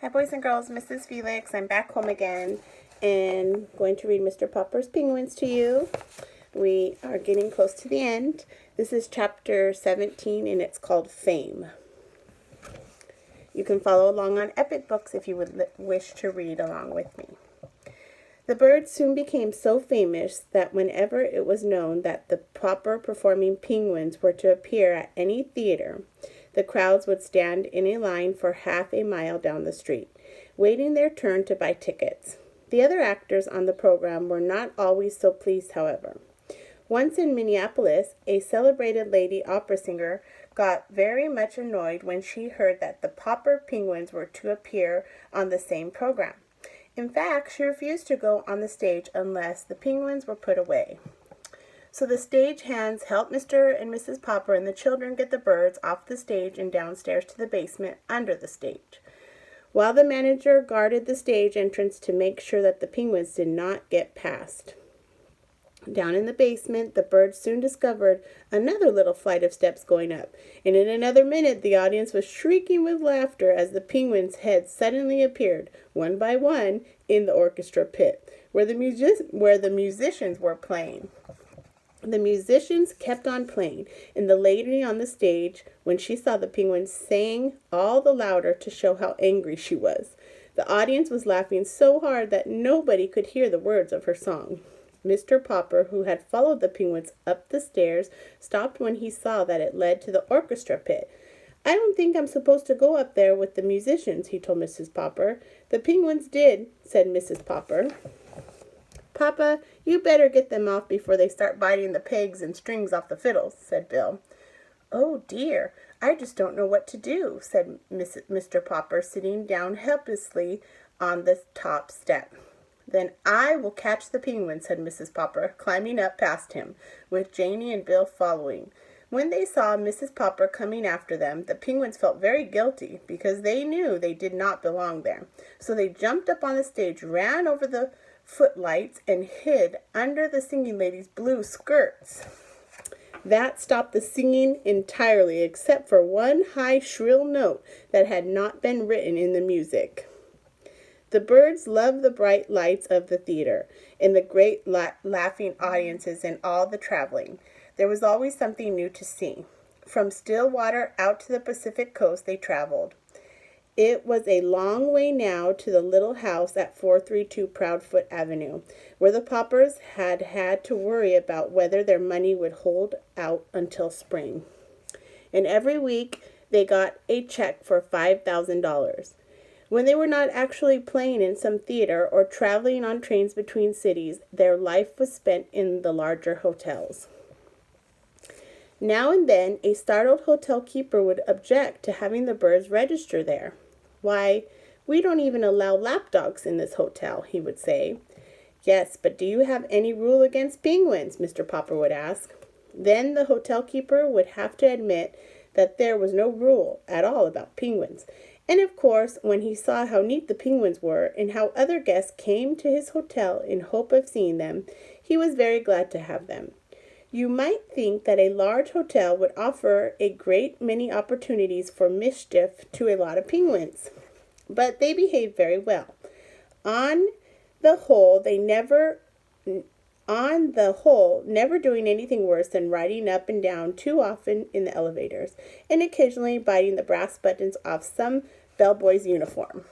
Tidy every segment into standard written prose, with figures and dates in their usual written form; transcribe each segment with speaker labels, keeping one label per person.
Speaker 1: Hi boys and girls, Mrs. Felix. I'm back home again and going to read Mr. Popper's Penguins to you. We are getting close to the end. This is chapter 17 and it's called Fame. You can follow along on Epic Books if you would wish to read along with me. The birds soon became so famous that whenever it was known that the Popper performing penguins were to appear at any theater, the crowds would stand in a line for half a mile down the street, waiting their turn to buy tickets. The other actors on the program were not always so pleased, however. Once in Minneapolis, a celebrated lady opera singer got very much annoyed when she heard that the Popper penguins were to appear on the same program. In fact, she refused to go on the stage unless the penguins were put away. So the stage hands helped Mr. and Mrs. Popper and the children get the birds off the stage and downstairs to the basement under the stage, while the manager guarded the stage entrance to make sure that the penguins did not get past. Down in the basement, the birds soon discovered another little flight of steps going up, and in another minute the audience was shrieking with laughter as the penguins' heads suddenly appeared, one by one, in the orchestra pit, where the musicians were playing. The musicians kept on playing, and the lady on the stage, when she saw the penguins, sang all the louder to show how angry she was. The audience was laughing so hard that nobody could hear the words of her song. Mr. Popper, who had followed the penguins up the stairs, stopped when he saw that it led to the orchestra pit. "I don't think I'm supposed to go up there with the musicians," he told Mrs. Popper. "The penguins did," said Mrs. Popper. "Papa, you better get them off before they start biting the pegs and strings off the fiddles," said Bill. "Oh dear, I just don't know what to do," said Mr. Popper, sitting down helplessly on the top step. "Then I will catch the penguins," said Mrs. Popper, climbing up past him, with Janie and Bill following. When they saw Mrs. Popper coming after them, the penguins felt very guilty because they knew they did not belong there. So they jumped up on the stage, ran over the footlights, and hid under the singing lady's blue skirts. That stopped the singing entirely, except for one high, shrill note that had not been written in the music. The birds loved the bright lights of the theater and the great laughing audiences and all the traveling. There was always something new to see. From Stillwater out to the Pacific coast they traveled. It was a long way now to the little house at 432 Proudfoot Avenue, where the Poppers had had to worry about whether their money would hold out until spring. And every week they got a check for $5,000. When they were not actually playing in some theater or traveling on trains between cities, their life was spent in the larger hotels. Now and then, a startled hotel keeper would object to having the birds register there. "Why, we don't even allow lapdogs in this hotel," he would say. "Yes, but do you have any rule against penguins?" Mr. Popper would ask. Then the hotel keeper would have to admit that there was no rule at all about penguins. And of course, when he saw how neat the penguins were and how other guests came to his hotel in hope of seeing them, he was very glad to have them. You might think that a large hotel would offer a great many opportunities for mischief to a lot of penguins, but they behaved very well. On the whole, never doing anything worse than riding up and down too often in the elevators, and occasionally biting the brass buttons off some bellboy's uniform.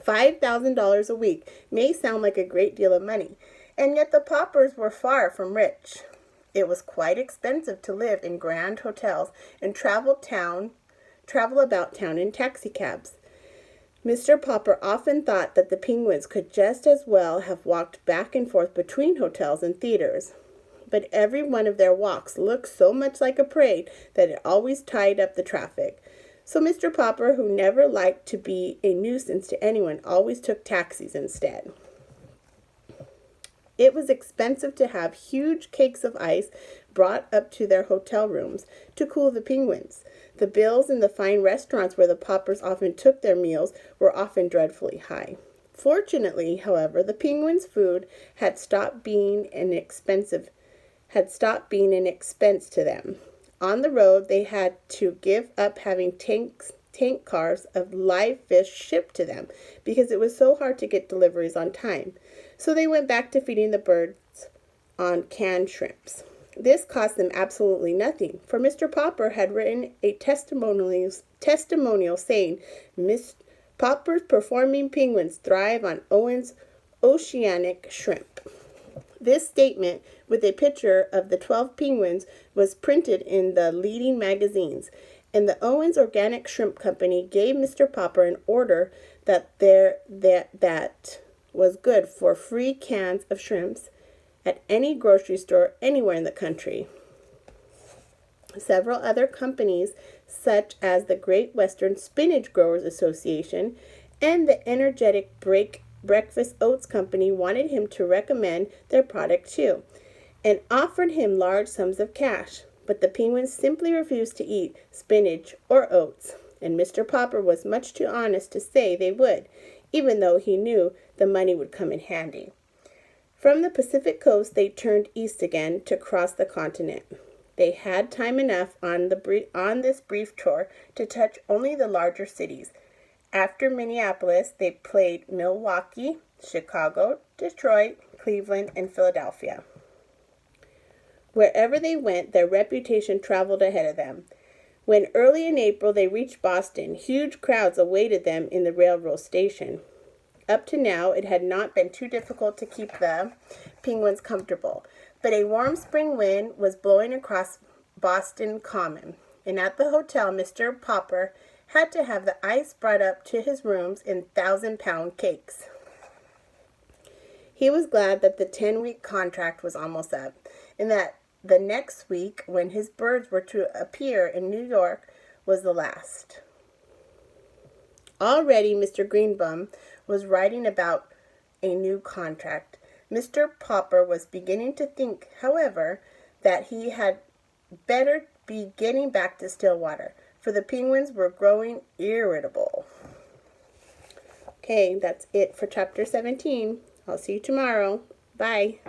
Speaker 1: $5,000 a week may sound like a great deal of money, and yet the Poppers were far from rich. It was quite expensive to live in grand hotels and travel about town in taxicabs. Mr. Popper often thought that the penguins could just as well have walked back and forth between hotels and theaters. But every one of their walks looked so much like a parade that it always tied up the traffic. So Mr. Popper, who never liked to be a nuisance to anyone, always took taxis instead. It was expensive to have huge cakes of ice brought up to their hotel rooms to cool the penguins. The bills in the fine restaurants where the Poppers often took their meals were often dreadfully high. Fortunately, however, the penguins' food had stopped being an expense to them. On the road, they had to give up having tank cars of live fish shipped to them because it was so hard to get deliveries on time. So they went back to feeding the birds on canned shrimps. This cost them absolutely nothing, for Mr. Popper had written a testimonial saying, Miss Popper's performing penguins thrive on Owen's oceanic shrimp. This statement, with a picture of the 12 penguins, was printed in the leading magazines, and the Owens Organic Shrimp Company gave Mr. Popper an order that was good for free cans of shrimps at any grocery store anywhere in the country. Several other companies, such as the Great Western Spinach Growers Association and the Energetic Breakfast Oats Company, wanted him to recommend their product too, and offered him large sums of cash. But the penguins simply refused to eat spinach or oats, and Mr. Popper was much too honest to say they would, even though he knew the money would come in handy. From the Pacific coast, they turned east again to cross the continent. They had time enough on this brief tour to touch only the larger cities. After Minneapolis, they played Milwaukee, Chicago, Detroit, Cleveland, and Philadelphia. Wherever they went, their reputation traveled ahead of them. When early in April they reached Boston, huge crowds awaited them in the railroad station. Up to now, it had not been too difficult to keep the penguins comfortable, but a warm spring wind was blowing across Boston Common, and at the hotel, Mr. Popper had to have the ice brought up to his rooms in 1,000-pound cakes. He was glad that the 10-week contract was almost up, and that the next week, when his birds were to appear in New York, was the last. Already, Mr. Greenbaum was writing about a new contract. Mr. Popper was beginning to think, however, that he had better be getting back to Stillwater, for the penguins were growing irritable. Okay, that's it for chapter 17. I'll see you tomorrow. Bye.